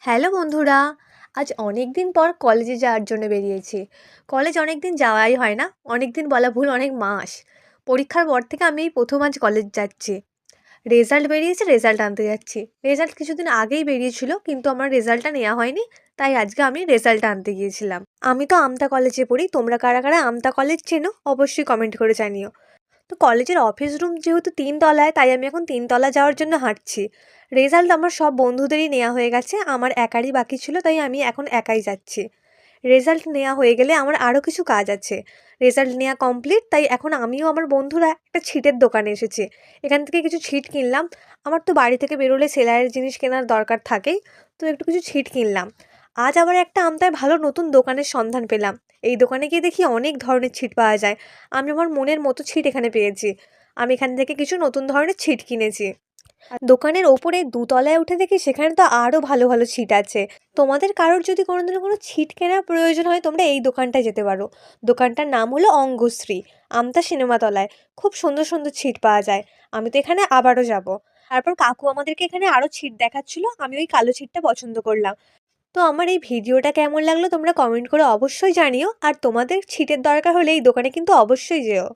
Hello বন্ধুরা, আজ অনেক দিন পর কলেজে যাওয়ার জন্য বেরিয়েছি। কলেজ অনেক দিন যাওয়াই হয় না, অনেক দিন বলা ভুল, অনেক মাস। পরীক্ষার পর থেকে আমি এই প্রথম আজ কলেজ যাচ্ছি। রেজাল্ট বেরিয়েছে, রেজাল্ট আনতে যাচ্ছি। রেজাল্ট কিছুদিন আগেই বেরিয়েছিল, কিন্তু আমার রেজাল্টটা নেওয়া হয়নি, তাই আজকে আমি রেজাল্টটা আনতে গিয়েছিলাম। আমি তো আমতা কলেজে পড়ি, তোমরা কারা কারা আমতা কলেজ চেনো অবশ্যই কমেন্ট করে জানিও। তো কলেজের অফিস রুম যেহেতু ৩ তলায়, তাই আমি এখন ৩ তলা যাওয়ার জন্য হাঁটছি। রেজাল্ট আমার সব বন্ধুদেরই নেওয়া হয়ে গেছে, আমার একারই বাকি ছিল, তাই আমি এখন একাই যাচ্ছি। রেজাল্ট নেওয়া হয়ে গেলে আমার আরও কিছু কাজ আছে। রেজাল্ট নেওয়া কমপ্লিট, তাই এখন আমিও আমার বন্ধুরা একটা ছিটের দোকানে এসেছি। এখান থেকে কিছু ছিট কিনলাম। আমার তো বাড়ি থেকে বেরোলে সেলাইয়ের জিনিস কেনার দরকার থাকেই, তো একটু কিছু ছিট কিনলাম। আজ আবার একটা আমতায় ভালো নতুন দোকানের সন্ধান পেলাম। এই দোকানে গিয়ে দেখি অনেক ধরনের ছিট পাওয়া যায়। আমি আমার মনের মতো ছিট এখানে পেয়েছি। আমি এখান থেকে কিছু নতুন ধরনের ছিট কিনেছি। আর দোকানের ওপরে ২ তলায় উঠে দেখি সেখানে তো আরও ভালো ভালো ছিট আছে। তোমাদের কারোর যদি কোনোদিনও কোনো ছিট কেনার প্রয়োজন হয়, তোমরা এই দোকানটায় যেতে পারো। দোকানটার নাম হলো অঙ্গশ্রী, আমতা সিনেমাতলায়। খুব সুন্দর সুন্দর ছিট পাওয়া যায়। আমি তো এখানে আবারও যাব। তারপর কাকু আমাদেরকে এখানে আরও ছিট দেখাচ্ছিল, আমি ওই কালো ছিটটা পছন্দ করলাম। তো আমার এই ভিডিওটা কেমন লাগলো তোমরা কমেন্ট করে অবশ্যই জানিও, আর তোমাদের ছিটের দরকার হলে এই দোকানে কিন্তু অবশ্যই যেও।